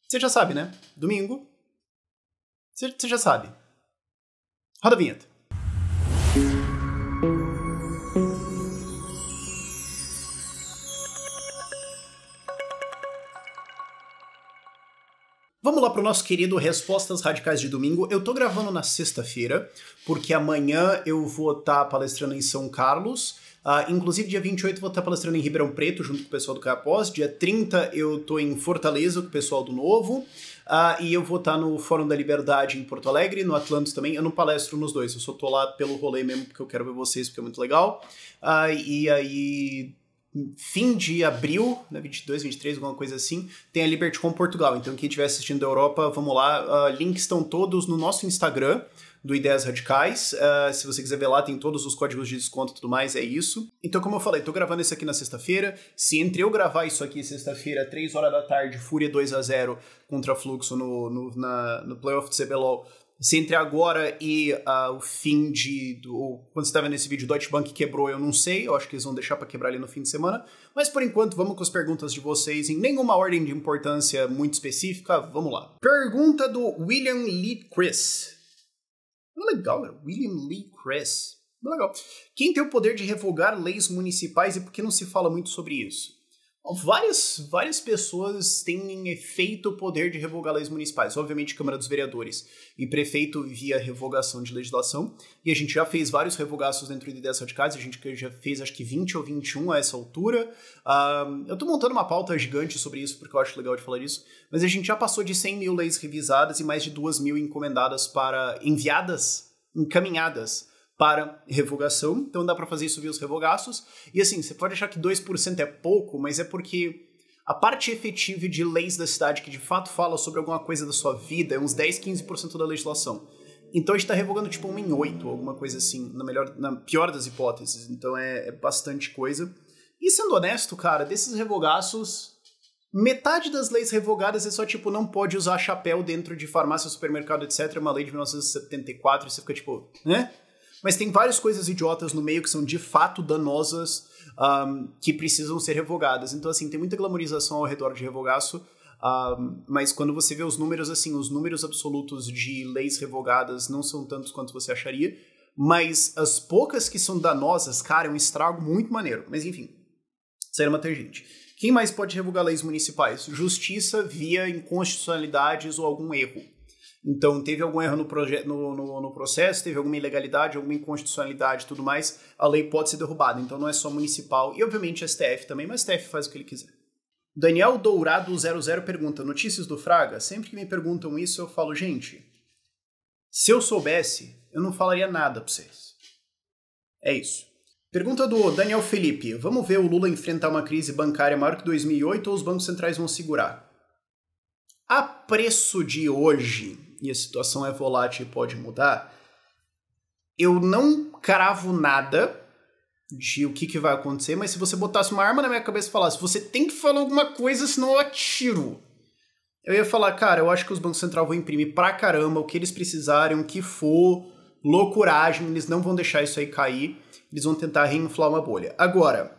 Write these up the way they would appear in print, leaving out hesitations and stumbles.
Você já sabe, né? Domingo. Você já sabe. Roda a vinheta. Vamos lá para o nosso querido Respostas Radicais de Domingo. Eu tô gravando na sexta-feira, porque amanhã eu vou estar palestrando em São Carlos. Inclusive, dia 28 eu vou estar palestrando em Ribeirão Preto, junto com o pessoal do Capós. Dia 30 eu tô em Fortaleza, com o pessoal do Novo. E eu vou estar no Fórum da Liberdade em Porto Alegre, no Atlantis também. Eu não palestro nos dois, eu só tô lá pelo rolê mesmo, porque eu quero ver vocês, porque é muito legal. E aí... fim de abril, né, 22, 23, alguma coisa assim, tem a LibertyCon Portugal. Então, quem estiver assistindo da Europa, vamos lá. Links estão todos no nosso Instagram, do Ideias Radicais. Se você quiser ver lá, tem todos os códigos de desconto e tudo mais, é isso. Então, como eu falei, tô gravando isso aqui na sexta-feira. Se entre eu gravar isso aqui sexta-feira, 3 horas da tarde, Fúria 2-0 contra Fluxo no playoff de CBLOL, se entre agora e o fim quando você tá vendo esse vídeo, Deutsche Bank quebrou, eu não sei. Eu acho que eles vão deixar pra quebrar ali no fim de semana. Mas por enquanto, vamos com as perguntas de vocês em nenhuma ordem de importância muito específica. Vamos lá. Pergunta do William Lee Chris. Legal, cara. William Lee Chris. Legal. Quem tem o poder de revogar leis municipais e por que não se fala muito sobre isso? Várias pessoas têm feito o poder de revogar leis municipais. Obviamente, Câmara dos Vereadores e prefeito via revogação de legislação. E a gente já fez vários revogaços dentro de Ideias Radicais. A gente já fez, acho que 20 ou 21 a essa altura. Eu tô montando uma pauta gigante sobre isso, porque eu acho legal de falar disso. Mas a gente já passou de 100 mil leis revisadas e mais de 2 mil encaminhadas para revogação, então dá para fazer isso via os revogaços. E assim, você pode achar que 2% é pouco, mas é porque a parte efetiva de leis da cidade que de fato fala sobre alguma coisa da sua vida é uns 10, 15% da legislação. Então a gente tá revogando tipo 1 em 8, alguma coisa assim, na pior das hipóteses. Então é bastante coisa. E sendo honesto, cara, desses revogaços, metade das leis revogadas é só tipo, não pode usar chapéu dentro de farmácia, supermercado, etc. É uma lei de 1974 e você fica tipo, né? Mas tem várias coisas idiotas no meio que são de fato danosas, que precisam ser revogadas. Então, assim, tem muita glamorização ao redor de revogaço, mas quando você vê os números, assim, os números absolutos de leis revogadas não são tantos quanto você acharia, mas as poucas que são danosas, cara, é um estrago muito maneiro. Mas, enfim, isso aí é uma tangente. Quem mais pode revogar leis municipais? Justiça via inconstitucionalidades ou algum erro. Então, teve algum erro no processo, teve alguma ilegalidade, alguma inconstitucionalidade e tudo mais, a lei pode ser derrubada. Então, não é só municipal. E, obviamente, STF também, mas STF faz o que ele quiser. Daniel Dourado 00 pergunta, notícias do Fraga? Sempre que me perguntam isso, eu falo, gente, se eu soubesse, eu não falaria nada pra vocês. É isso. Pergunta do Daniel Felipe, vamos ver o Lula enfrentar uma crise bancária maior que 2008 ou os bancos centrais vão segurar? A preço de hoje, e a situação é volátil e pode mudar, eu não cravo nada de o que vai acontecer, mas se você botasse uma arma na minha cabeça e falasse, você tem que falar alguma coisa, senão eu atiro. Eu ia falar, cara, eu acho que os bancos centrais vão imprimir pra caramba o que eles precisarem, o que for, loucuragem, eles não vão deixar isso aí cair, eles vão tentar reinflar uma bolha. Agora,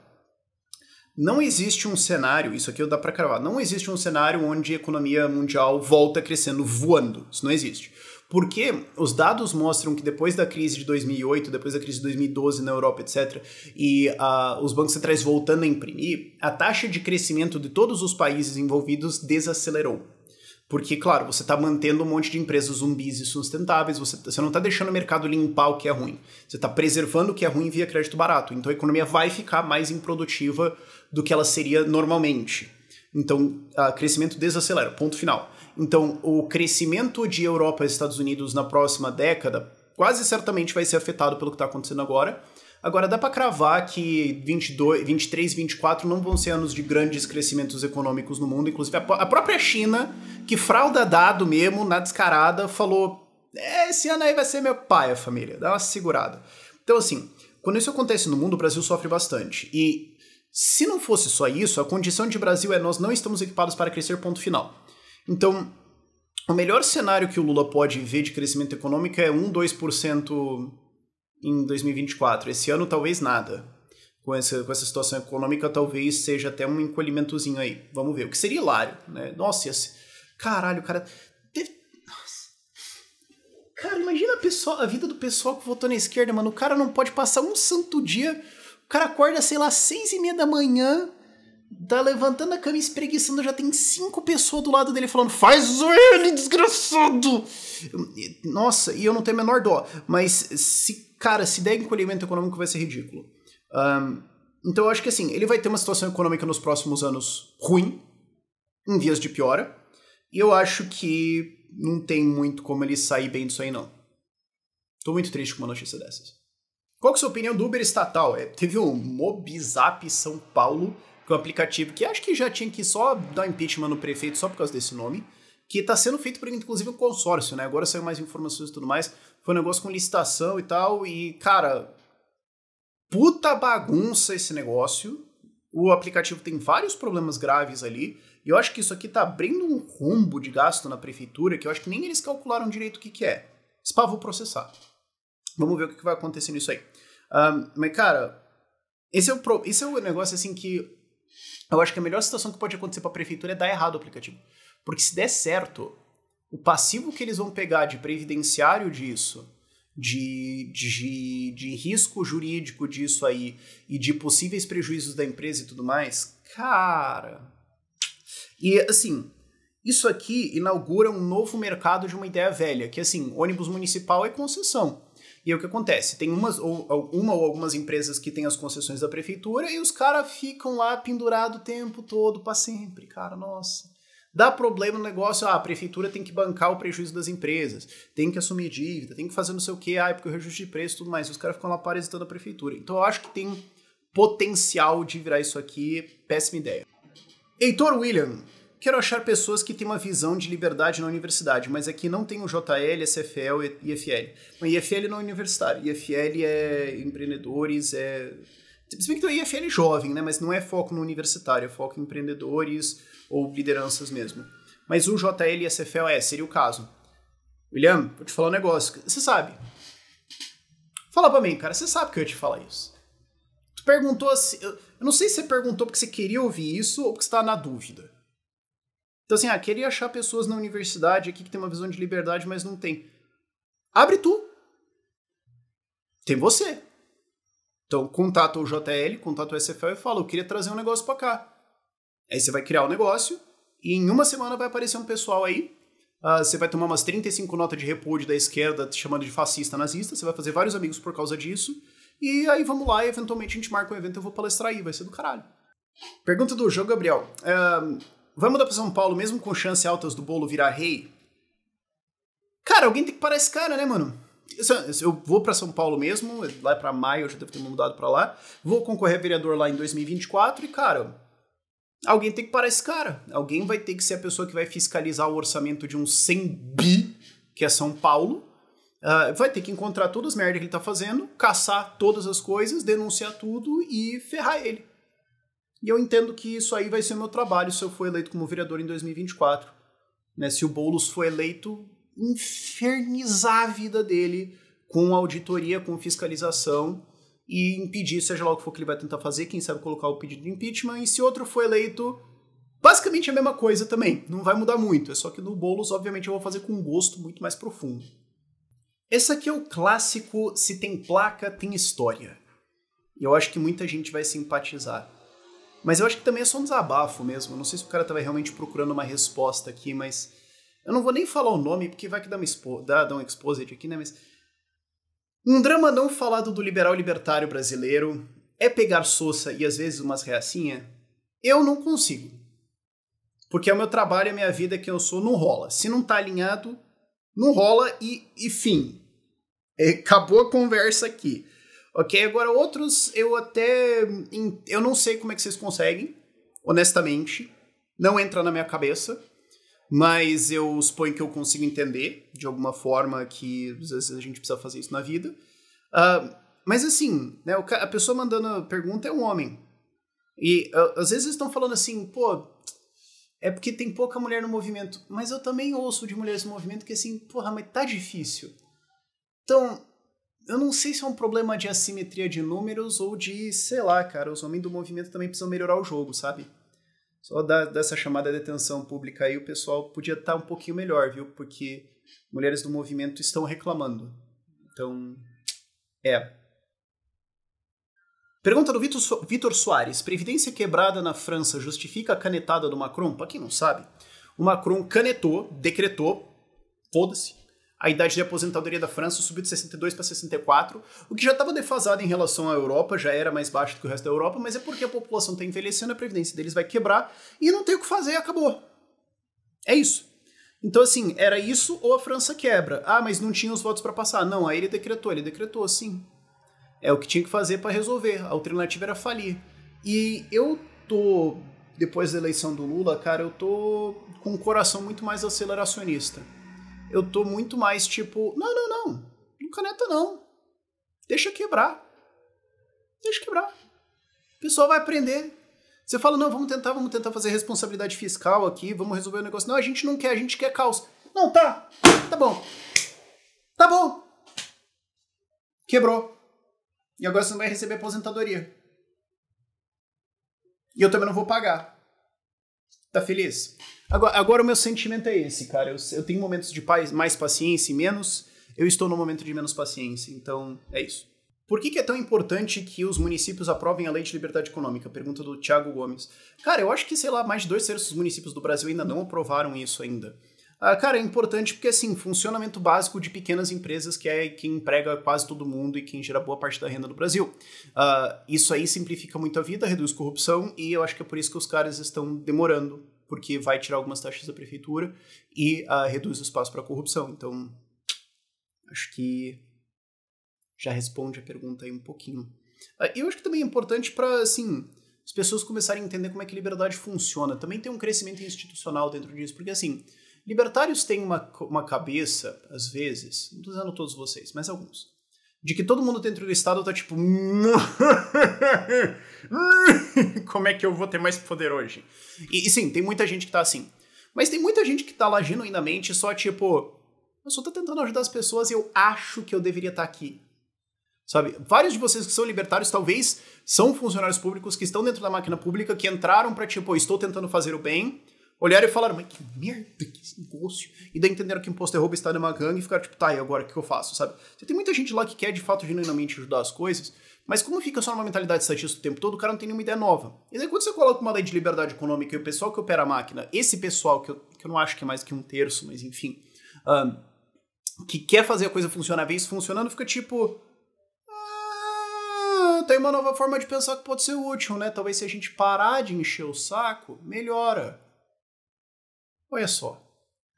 não existe um cenário, isso aqui eu dá pra cravar, não existe um cenário onde a economia mundial volta crescendo voando. Isso não existe. Porque os dados mostram que depois da crise de 2008, depois da crise de 2012 na Europa, etc., e os bancos centrais voltando a imprimir, a taxa de crescimento de todos os países envolvidos desacelerou. Porque, claro, você está mantendo um monte de empresas zumbis e sustentáveis, você não está deixando o mercado limpar o que é ruim. Você está preservando o que é ruim via crédito barato. Então a economia vai ficar mais improdutiva do que ela seria normalmente. Então, o crescimento desacelera, ponto final. Então, o crescimento de Europa e Estados Unidos na próxima década quase certamente vai ser afetado pelo que está acontecendo agora. Agora, dá para cravar que 22, 23 e 24 não vão ser anos de grandes crescimentos econômicos no mundo. Inclusive, a própria China, que frauda dado mesmo, na descarada, falou, esse ano aí vai ser meu pai, a família. Dá uma segurada. Então, assim, quando isso acontece no mundo, o Brasil sofre bastante. E se não fosse só isso, a condição de Brasil é nós não estamos equipados para crescer, ponto final. Então, o melhor cenário que o Lula pode ver de crescimento econômico é 1, 2% em 2024. Esse ano, talvez nada. Com essa situação econômica, talvez seja até um encolhimentozinho aí. Vamos ver. O que seria hilário, né? Nossa, Caralho, cara... Cara, imagina a vida do pessoal que votou na esquerda, mano. O cara não pode passar um santo dia. O cara acorda, sei lá, 6:30 da manhã, tá levantando a cama e espreguiçando, já tem 5 pessoas do lado dele falando: faz ele, desgraçado! Nossa, e eu não tenho a menor dó. Mas, se der encolhimento econômico, vai ser ridículo. Então eu acho que assim, ele vai ter uma situação econômica nos próximos anos ruim, em vias de piora. E eu acho que não tem muito como ele sair bem disso aí, não. Tô muito triste com uma notícia dessas. Qual que é a sua opinião do Uber estatal? Teve o Mobizap São Paulo, que é um aplicativo que acho que já tinha que só dar impeachment no prefeito só por causa desse nome, que tá sendo feito por, inclusive, um consórcio, né? Agora saiu mais informações e tudo mais. Foi um negócio com licitação e tal, e, cara, puta bagunça esse negócio. O aplicativo tem vários problemas graves ali, e eu acho que isso aqui tá abrindo um rombo de gasto na prefeitura que eu acho que nem eles calcularam direito o que é. Spa, vou processar. Vamos ver o que vai acontecer nisso aí. Mas, cara, esse é o negócio, assim, que eu acho que a melhor situação que pode acontecer pra prefeitura é dar errado o aplicativo. Porque se der certo, o passivo que eles vão pegar de previdenciário disso, de risco jurídico disso aí, e de possíveis prejuízos da empresa e tudo mais, cara... E, assim, isso aqui inaugura um novo mercado de uma ideia velha, que, assim, ônibus municipal é concessão. E aí o que acontece? Tem uma ou algumas empresas que têm as concessões da prefeitura e os caras ficam lá pendurados o tempo todo, pra sempre, cara, nossa. Dá problema no negócio, a prefeitura tem que bancar o prejuízo das empresas, tem que assumir dívida, tem que fazer não sei o quê, porque o reajuste de preço e tudo mais. Os caras ficam lá parasitando a prefeitura. Então eu acho que tem potencial de virar isso aqui, péssima ideia. Heitor William, quero achar pessoas que têm uma visão de liberdade na universidade, mas aqui não tem o JL, SFL e IFL. Mas IFL não é universitário, IFL é empreendedores, Se bem que tem o IFL jovem, né? Mas não é foco no universitário, é foco em empreendedores ou lideranças mesmo. Mas o JL e SFL seria o caso. William, vou te falar um negócio. Você sabe. Fala pra mim, cara, você sabe que eu ia te falar isso. Tu perguntou assim... Eu não sei se você perguntou porque você queria ouvir isso ou porque você tá na dúvida. Então assim, queria achar pessoas na universidade aqui que tem uma visão de liberdade, mas não tem. Abre tu. Tem você. Então contata o JL, contata o SFL e fala, eu queria trazer um negócio pra cá. Aí você vai criar o negócio e em uma semana vai aparecer um pessoal aí. Você vai tomar umas 35 notas de repúdio da esquerda te chamando de fascista nazista. Você vai fazer vários amigos por causa disso. E aí vamos lá e eventualmente a gente marca um evento e eu vou palestrar aí. Vai ser do caralho. Pergunta do João Gabriel. Vai mudar pra São Paulo mesmo com chances altas do Bolo virar rei? Cara, alguém tem que parar esse cara, né, mano? Eu vou pra São Paulo mesmo. Lá pra maio eu já devo ter mudado pra lá. Vou concorrer a vereador lá em 2024 e, cara... Alguém tem que parar esse cara. Alguém vai ter que ser a pessoa que vai fiscalizar o orçamento de uns 100 bi, que é São Paulo. Vai ter que encontrar todas as merdas que ele tá fazendo, caçar todas as coisas, denunciar tudo e ferrar ele. E eu entendo que isso aí vai ser o meu trabalho se eu for eleito como vereador em 2024. Né? Se o Boulos for eleito, infernizar a vida dele com auditoria, com fiscalização... e impedir, seja lá o que for que ele vai tentar fazer, quem sabe colocar o pedido de impeachment, e se outro for eleito, basicamente a mesma coisa também, não vai mudar muito, é só que no Boulos, obviamente, eu vou fazer com um gosto muito mais profundo. Esse aqui é o clássico, se tem placa, tem história. E eu acho que muita gente vai simpatizar. Mas eu acho que também é só um desabafo mesmo, eu não sei se o cara estava realmente procurando uma resposta aqui, mas eu não vou nem falar o nome, porque vai que dá um exposed aqui, né, mas... Um drama não falado do liberal libertário brasileiro é pegar soça e às vezes umas reacinha? Eu não consigo. Porque é o meu trabalho, a minha vida, que eu sou, não rola. Se não tá alinhado, não rola e fim. Acabou a conversa aqui. Ok? Agora outros, eu não sei como é que vocês conseguem, honestamente. Não entra na minha cabeça. Mas eu suponho que eu consigo entender, de alguma forma, que às vezes a gente precisa fazer isso na vida. Mas assim, né, a pessoa mandando a pergunta é um homem. E às vezes eles estão falando assim, pô, é porque tem pouca mulher no movimento. Mas eu também ouço de mulheres no movimento que assim, porra, mas tá difícil. Então, eu não sei se é um problema de assimetria de números ou de, sei lá, cara, os homens do movimento também precisam melhorar o jogo, sabe? Só dessa chamada de atenção pública aí, o pessoal podia estar um pouquinho melhor, viu? Porque mulheres do movimento estão reclamando. Então, Pergunta do Vitor Soares. Previdência quebrada na França justifica a canetada do Macron? Para quem não sabe, o Macron decretou, foda-se, a idade de aposentadoria da França subiu de 62 para 64, o que já estava defasado em relação à Europa, já era mais baixo do que o resto da Europa, mas é porque a população está envelhecendo, a previdência deles vai quebrar e não tem o que fazer, acabou. É isso. Então, assim, era isso ou a França quebra. Ah, mas não tinha os votos para passar. Não, aí ele decretou, sim. É o que tinha que fazer para resolver. A alternativa era falir. E eu tô, depois da eleição do Lula, cara, eu tô com um coração muito mais aceleracionista. Eu tô muito mais tipo, não caneta não. Deixa quebrar. O pessoal vai aprender. Você fala, não, vamos tentar fazer responsabilidade fiscal aqui, vamos resolver o negócio. Não, a gente não quer, a gente quer caos. Não, tá bom. Quebrou. E agora você não vai receber aposentadoria. E eu também não vou pagar. Tá feliz? Agora o meu sentimento é esse, cara. Eu tenho momentos de mais paciência e menos. Eu estou no momento de menos paciência. Então, é isso. Por que é tão importante que os municípios aprovem a lei de liberdade econômica? Pergunta do Thiago Gomes. Cara, eu acho que, mais de 2/3 dos municípios do Brasil ainda não aprovaram isso ainda. Cara, é importante porque, assim, funcionamento básico de pequenas empresas, que é quem emprega quase todo mundo e quem gera boa parte da renda do Brasil. Isso aí simplifica muito a vida, reduz corrupção, e eu acho que é por isso que os caras estão demorando, porque vai tirar algumas taxas da prefeitura e reduz o espaço para corrupção. Então, acho que já responde a pergunta aí um pouquinho. Eu acho que também é importante para, assim, as pessoas começarem a entender como é que liberdade funciona. Também tem um crescimento institucional dentro disso, porque, assim, libertários têm uma cabeça, às vezes, não tô dizendo todos vocês, mas alguns, de que todo mundo dentro do Estado tá tipo, como é que eu vou ter mais poder hoje? E sim, tem muita gente que tá assim. Mas tem muita gente que tá lá genuinamente só tipo, eu só tô tentando ajudar as pessoas e eu acho que eu deveria estar aqui. Sabe? Vários de vocês que são libertários talvez são funcionários públicos que estão dentro da máquina pública, que entraram pra tipo, estou tentando fazer o bem, olharam e falaram, mas que merda, que esse negócio. E daí entenderam que imposto é roubo, está numa gangue e ficaram tipo, tá, e agora o que eu faço, sabe? Você tem muita gente lá que quer de fato genuinamente ajudar as coisas, mas como fica só numa mentalidade estatista o tempo todo, o cara não tem nenhuma ideia nova. E daí quando você coloca uma lei de liberdade econômica e o pessoal que opera a máquina, esse pessoal, que eu não acho que é mais que 1/3, mas enfim, que quer fazer a coisa funcionar, vê isso funcionando, fica tipo, tem uma nova forma de pensar que pode ser útil, né? Talvez se a gente parar de encher o saco, melhora. Olha só.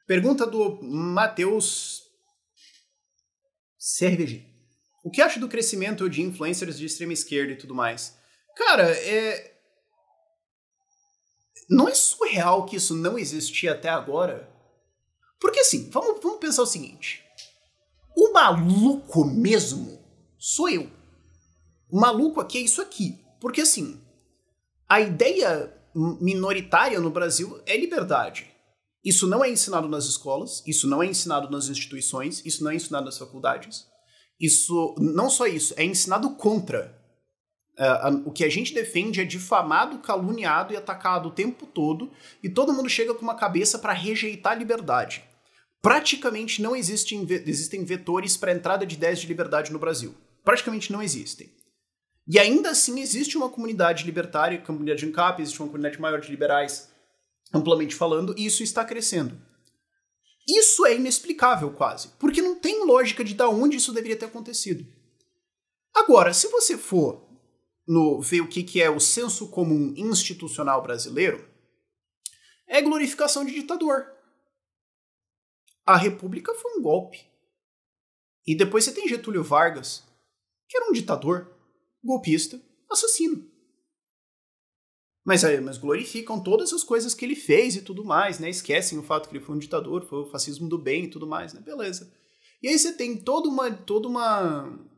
Pergunta do Matheus CRVG. O que acha do crescimento de influencers de extrema esquerda e tudo mais? Cara, não é surreal que isso não existia até agora? Porque assim, vamos pensar o seguinte. O maluco mesmo sou eu. O maluco aqui é isso aqui. Porque assim, a ideia minoritária no Brasil é liberdade. Isso não é ensinado nas escolas, isso não é ensinado nas instituições, isso não é ensinado nas faculdades. Isso, não só isso, é ensinado contra. O que a gente defende é difamado, caluniado e atacado o tempo todo, e todo mundo chega com uma cabeça para rejeitar a liberdade. Praticamente não existem vetores para a entrada de ideias de liberdade no Brasil. Praticamente não existem. E ainda assim existe uma comunidade libertária, comunidade de ANCAP, existe uma comunidade maior de liberais, amplamente falando, e isso está crescendo. Isso é inexplicável quase, porque não tem lógica de onde isso deveria ter acontecido. Agora, se você for ver o que é o senso comum institucional brasileiro, é glorificação de ditador. A República foi um golpe. E depois você tem Getúlio Vargas, que era um ditador, golpista, assassino. Mas glorificam todas as coisas que ele fez e tudo mais, né? Esquecem o fato que ele foi um ditador, foi o fascismo do bem e tudo mais, né? Beleza. E aí você tem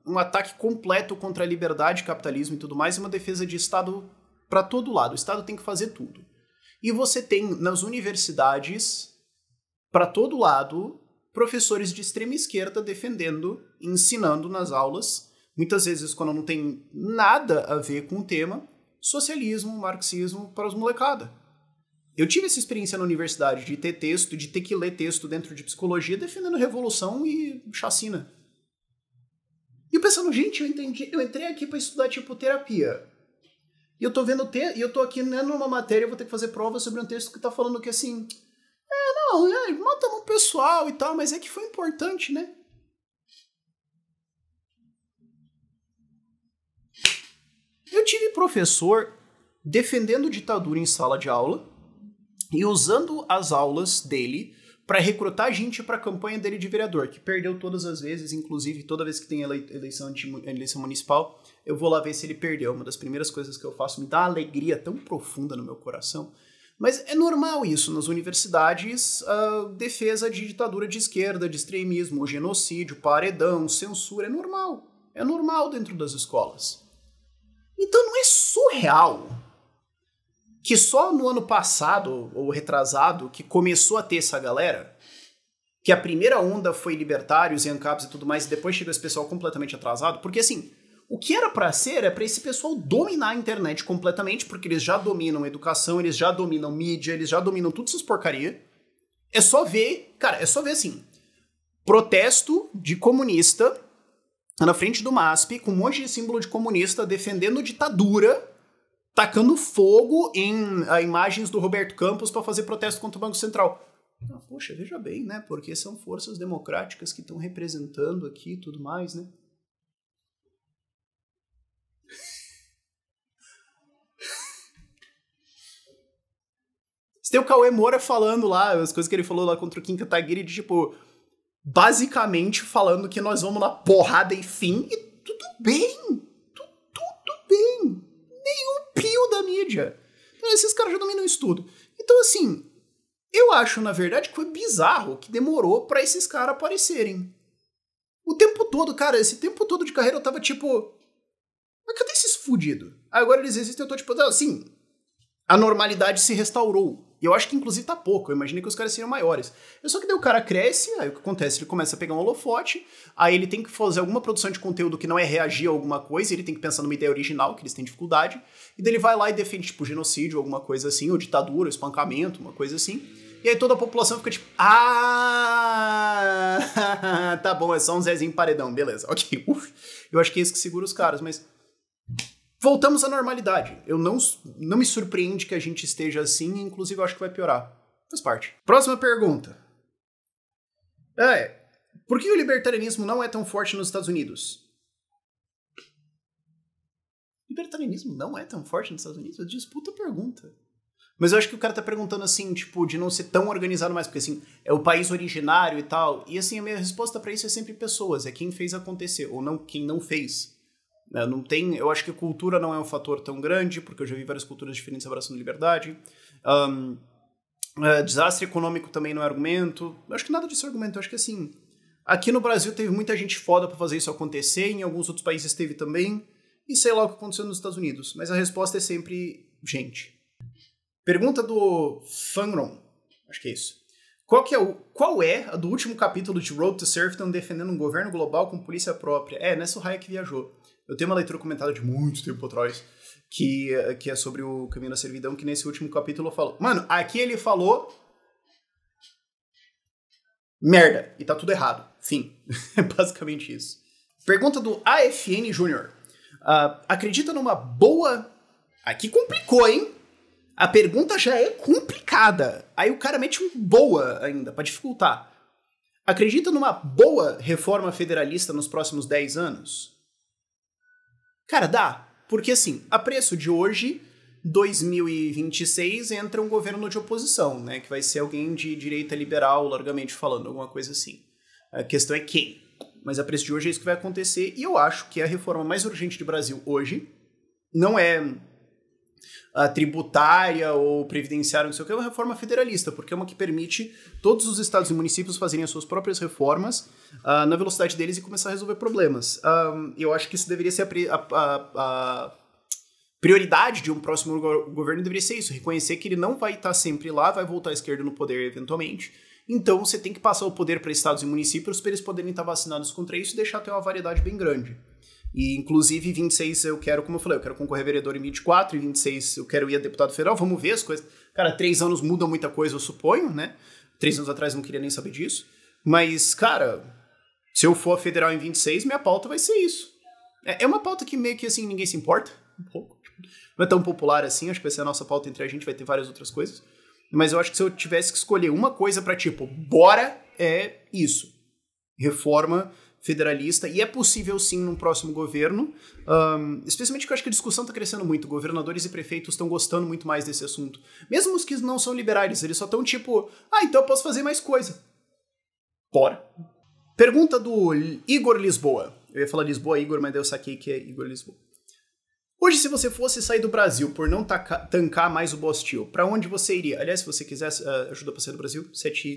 um ataque completo contra a liberdade, capitalismo e tudo mais, e uma defesa de Estado para todo lado. O Estado tem que fazer tudo. E você tem nas universidades, para todo lado, professores de extrema esquerda defendendo, ensinando nas aulas, muitas vezes quando não tem nada a ver com o tema, socialismo, marxismo para os molecada. Eu tive essa experiência na universidade de ter texto, de ter que ler texto dentro de psicologia defendendo revolução e chacina. E eu pensando, gente, eu entrei aqui pra estudar tipo terapia. E eu tô vendo e eu tô aqui, né, numa matéria, eu vou ter que fazer prova sobre um texto que tá falando que assim, matamos o pessoal e tal, mas é que foi importante, né? Eu tive professor defendendo ditadura em sala de aula e usando as aulas dele para recrutar gente para a campanha dele de vereador, que perdeu todas as vezes, inclusive toda vez que tem eleição municipal, eu vou lá ver se ele perdeu. Uma das primeiras coisas que eu faço me dá uma alegria tão profunda no meu coração. Mas é normal isso nas universidades, a defesa de ditadura de esquerda, de extremismo, genocídio, paredão, censura, é normal. É normal dentro das escolas. Então não é surreal que só no ano passado, ou retrasado, que começou a ter essa galera, que a primeira onda foi libertários e ANCAPs e tudo mais, e depois chegou esse pessoal completamente atrasado, porque assim, o que era pra ser é pra esse pessoal dominar a internet completamente, porque eles já dominam a educação, eles já dominam mídia, eles já dominam tudo essas porcaria. É só ver, cara, assim, protesto de comunista na frente do MASP, com um monte de símbolo de comunista defendendo ditadura, tacando fogo em imagens do Roberto Campos para fazer protesto contra o Banco Central. Poxa, veja bem, né? Porque são forças democráticas que estão representando aqui e tudo mais, né? Você tem o Cauê Moura falando lá, as coisas que ele falou lá contra o Kim Kataguiri, de tipo, basicamente falando que nós vamos na porrada e fim, e tudo bem. Tudo bem. Nenhum pio da mídia. Então, esses caras já dominam isso tudo. Então, assim, eu acho, na verdade, que foi bizarro que demorou pra esses caras aparecerem. O tempo todo, cara, esse tempo todo de carreira eu tava tipo, mas cadê esses fudidos? Agora eles existem, eu tô tipo, assim, a normalidade se restaurou. E eu acho que, inclusive, tá pouco. Eu imaginei que os caras seriam maiores. Só que daí o cara cresce, aí o que acontece? Ele começa a pegar um holofote, aí ele tem que fazer alguma produção de conteúdo que não é reagir a alguma coisa, ele tem que pensar numa ideia original, que eles têm dificuldade, e daí ele vai lá e defende, tipo, genocídio, alguma coisa assim, ou ditadura, espancamento, uma coisa assim. E aí toda a população fica tipo, tá bom, é só um Zezinho Paredão, beleza, ok. Eu acho que é isso que segura os caras, mas... voltamos à normalidade. Eu não me surpreende que a gente esteja assim, inclusive eu acho que vai piorar. Faz parte. Próxima pergunta. Por que o libertarianismo não é tão forte nos Estados Unidos? Libertarianismo não é tão forte nos Estados Unidos? Disputa a pergunta. Mas eu acho que o cara tá perguntando assim, tipo, de não ser tão organizado mais, porque assim, é o país originário e tal. E assim, a minha resposta pra isso é sempre pessoas, é quem fez acontecer, ou não quem não fez. Não tem, eu acho que cultura não é um fator tão grande, porque eu já vi várias culturas diferentes abraçando liberdade. Desastre econômico também não é argumento. Eu acho que nada disso é argumento. Eu acho que assim, aqui no Brasil teve muita gente foda pra fazer isso acontecer, em alguns outros países teve também, e sei lá o que aconteceu nos Estados Unidos. Mas a resposta é sempre gente. Pergunta do Fanron, acho que é isso. Qual é a do último capítulo de Road to Serfdom defendendo um governo global com polícia própria? Nessa o Hayek viajou. Eu tenho uma leitura comentada de muito tempo atrás, que é sobre o caminho da servidão, que nesse último capítulo falou... Mano, aqui ele falou... merda, e tá tudo errado. Fim. É basicamente isso. Pergunta do AFN Júnior. Acredita numa boa... Aqui complicou, hein? A pergunta já é complicada. Aí o cara mete um boa ainda, pra dificultar. Acredita numa boa reforma federalista nos próximos 10 anos? Cara, dá. Porque assim, a preço de hoje, 2026, entra um governo de oposição, né? Que vai ser alguém de direita liberal, largamente falando, alguma coisa assim. A questão é quem. Mas a preço de hoje é isso que vai acontecer. E eu acho que a reforma mais urgente do Brasil hoje não é a tributária ou previdenciária, não sei o que, é uma reforma federalista, porque é uma que permite todos os estados e municípios fazerem as suas próprias reformas na velocidade deles e começar a resolver problemas. Eu acho que isso deveria ser a prioridade de um próximo governo, deveria ser isso, reconhecer que ele não vai estar sempre lá, vai voltar à esquerda no poder eventualmente, então você tem que passar o poder para estados e municípios para eles poderem estar vacinados contra isso e deixar ter uma variedade bem grande. E, inclusive, 26 eu quero, como eu falei, eu quero concorrer a vereador em 24, e 26 eu quero ir a deputado federal, vamos ver as coisas. Cara, 3 anos muda muita coisa, eu suponho, né? 3 anos atrás eu não queria nem saber disso. Mas, cara, se eu for a federal em 26, minha pauta vai ser isso. É uma pauta que meio que, assim, ninguém se importa, um pouco. Não é tão popular assim, acho que vai ser a nossa pauta entre a gente, vai ter várias outras coisas. Mas eu acho que se eu tivesse que escolher uma coisa pra, tipo, bora, é isso. Reforma federalista, e é possível sim num próximo governo, especialmente porque eu acho que a discussão está crescendo muito, governadores e prefeitos estão gostando muito mais desse assunto. Mesmo os que não são liberais, eles só estão tipo, então eu posso fazer mais coisa. Bora. Pergunta do Igor Lisboa. Eu ia falar Lisboa, Igor, mas daí eu saquei que é Igor Lisboa. Hoje, se você fosse sair do Brasil por não tancar mais o Bostil, pra onde você iria? Aliás, se você quiser ajuda pra sair do Brasil,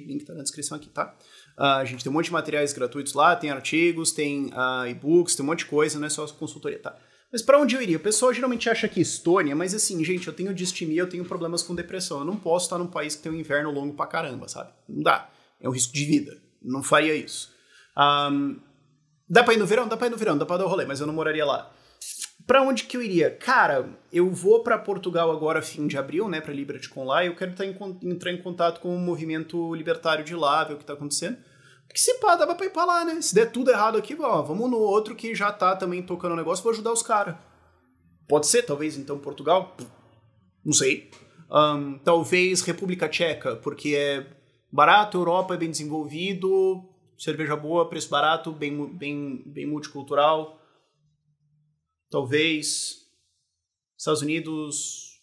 link tá na descrição aqui, tá? A gente tem um monte de materiais gratuitos lá, tem artigos, tem e-books, tem um monte de coisa, não é só consultoria, tá? Mas pra onde eu iria? O pessoal geralmente acha que Estônia, mas assim, gente, eu tenho distimia, eu tenho problemas com depressão. Eu não posso estar num país que tem um inverno longo pra caramba, sabe? Não dá. É um risco de vida. Não faria isso. Dá pra ir no verão? Dá pra ir no verão, dá pra dar o rolê, mas eu não moraria lá. Pra onde que eu iria? Cara, eu vou pra Portugal agora, fim de abril, né, pra Liberticon lá, e eu quero entrar em contato com o movimento libertário de lá, ver o que tá acontecendo. Porque se pá, dá pra ir pra lá, né? Se der tudo errado aqui, vamos no outro que já tá também tocando o negócio, vou ajudar os caras. Pode ser, talvez, então, Portugal? Não sei. Talvez República Tcheca, porque é barato, Europa é bem desenvolvido, cerveja boa, preço barato, bem multicultural. Talvez Estados Unidos.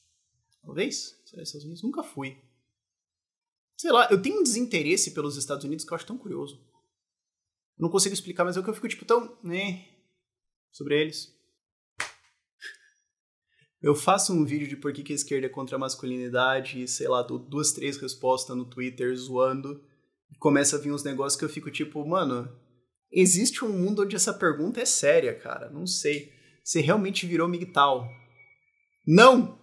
Talvez? Será Estados Unidos? Nunca fui. Sei lá, eu tenho um desinteresse pelos Estados Unidos que eu acho tão curioso. Eu não consigo explicar, mas é o que eu fico tipo tão, né, sobre eles. Eu faço um vídeo de por que a esquerda é contra a masculinidade e, sei lá, dou 2, 3 respostas no Twitter zoando. E começa a vir uns negócios que eu fico tipo, mano, existe um mundo onde essa pergunta é séria, cara. Não sei. Você realmente virou migtal? Não!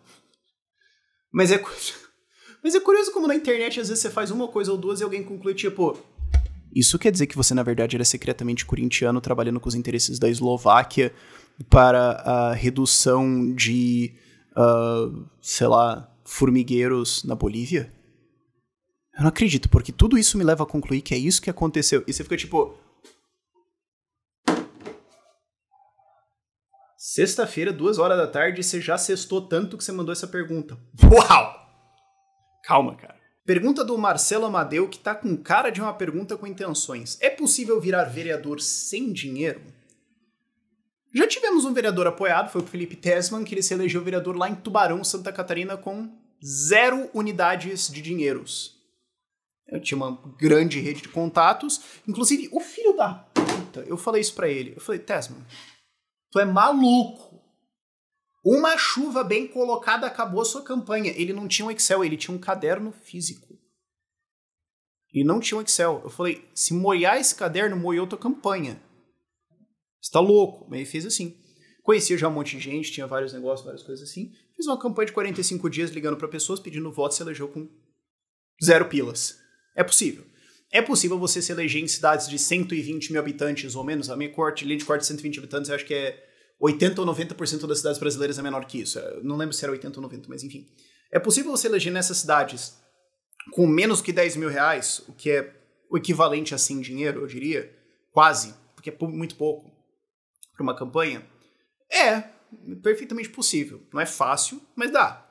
Mas é curioso como na internet às vezes você faz uma coisa ou duas e alguém conclui tipo, isso quer dizer que você na verdade era secretamente corintiano trabalhando com os interesses da Eslováquia para a redução de, sei lá, formigueiros na Bolívia? Eu não acredito, porque tudo isso me leva a concluir que é isso que aconteceu. E você fica tipo... Sexta-feira, 2h da tarde, você já sextou tanto que você mandou essa pergunta. Uau! Calma, cara. Pergunta do Marcelo Amadeu, que tá com cara de uma pergunta com intenções. É possível virar vereador sem dinheiro? Já tivemos um vereador apoiado, foi o Felipe Tesman, que ele se elegeu vereador lá em Tubarão, Santa Catarina, com 0 unidades de dinheiros. Eu tinha uma grande rede de contatos. Inclusive, o filho da puta, eu falei isso pra ele. Eu falei, Tesman, tu é maluco. Uma chuva bem colocada acabou a sua campanha. Ele não tinha um Excel, ele tinha um caderno físico. Ele não tinha um Excel. Eu falei, se molhar esse caderno, molhou tua campanha. Você tá louco. Mas ele fez assim. Conhecia já um monte de gente, tinha vários negócios, várias coisas assim. Fiz uma campanha de 45 dias ligando pra pessoas, pedindo voto, se elegeu com 0 pilas. É possível. É possível você se eleger em cidades de 120 mil habitantes ou menos. A minha linha de corte de 120 habitantes, eu acho que é 80 ou 90% das cidades brasileiras é menor que isso. Eu não lembro se era 80 ou 90, mas enfim. É possível você eleger nessas cidades com menos que 10 mil reais, o que é o equivalente a sem dinheiro, eu diria. Quase, porque é muito pouco para uma campanha. É perfeitamente possível. Não é fácil, mas dá.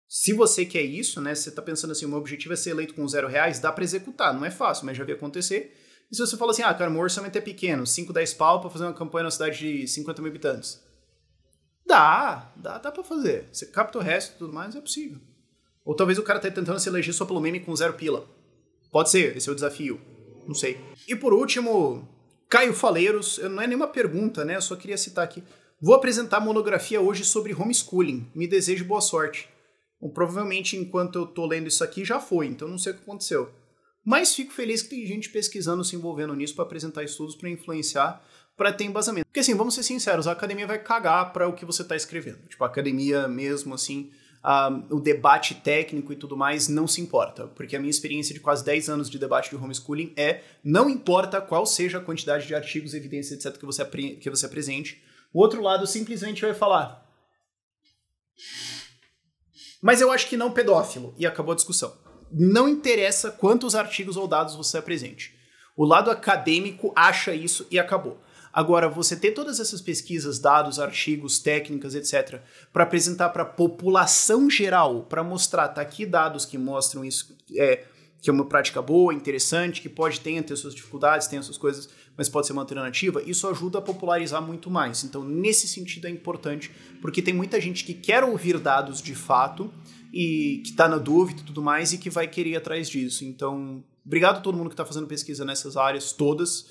Se você quer isso, né, você tá pensando assim, o meu objetivo é ser eleito com 0 reais, dá para executar. Não é fácil, mas já vi acontecer. E se você fala assim, cara, meu orçamento é pequeno, 5, 10 pau pra fazer uma campanha na cidade de 50 mil habitantes. Dá pra fazer. Você capta o resto e tudo mais, é possível. Ou talvez o cara tá tentando se eleger só pelo meme com 0 pila. Pode ser, esse é o desafio. Não sei. E por último, Caio Faleiros, não é nenhuma pergunta, né, eu só queria citar aqui. Vou apresentar monografia hoje sobre homeschooling. Me desejo boa sorte. Bom, provavelmente enquanto eu tô lendo isso aqui já foi, então não sei o que aconteceu. Mas fico feliz que tem gente pesquisando, se envolvendo nisso para apresentar estudos, para influenciar, para ter embasamento. Porque assim, vamos ser sinceros, a academia vai cagar para o que você tá escrevendo. Tipo, a academia mesmo, assim, o debate técnico e tudo mais, não se importa. Porque a minha experiência de quase 10 anos de debate de homeschooling não importa qual seja a quantidade de artigos, evidências, etc. que você apresente, o outro lado simplesmente vai falar: mas eu acho que não pedófilo, e acabou a discussão. Não interessa quantos artigos ou dados você apresente. O lado acadêmico acha isso e acabou. Agora, você ter todas essas pesquisas, dados, artigos, técnicas, etc., para apresentar para a população geral, para mostrar, tá aqui dados que mostram isso, que é uma prática boa, interessante, que pode ter suas dificuldades, tem as suas coisas, mas pode ser uma alternativa, isso ajuda a popularizar muito mais. Então, nesse sentido é importante, porque tem muita gente que quer ouvir dados de fato, e que está na dúvida e tudo mais, e que vai querer ir atrás disso. Então, obrigado a todo mundo que está fazendo pesquisa nessas áreas todas,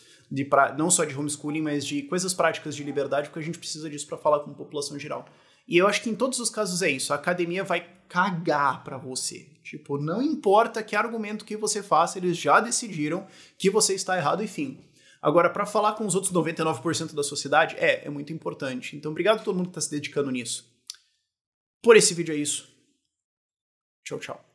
não só de homeschooling, mas de coisas práticas de liberdade, porque a gente precisa disso para falar com a população geral. E eu acho que em todos os casos é isso, a academia vai cagar para você. Tipo, não importa que argumento que você faça, eles já decidiram que você está errado, enfim. Agora, para falar com os outros 99% da sociedade, é muito importante. Então, obrigado a todo mundo que está se dedicando nisso. Por esse vídeo é isso. Tchau, tchau.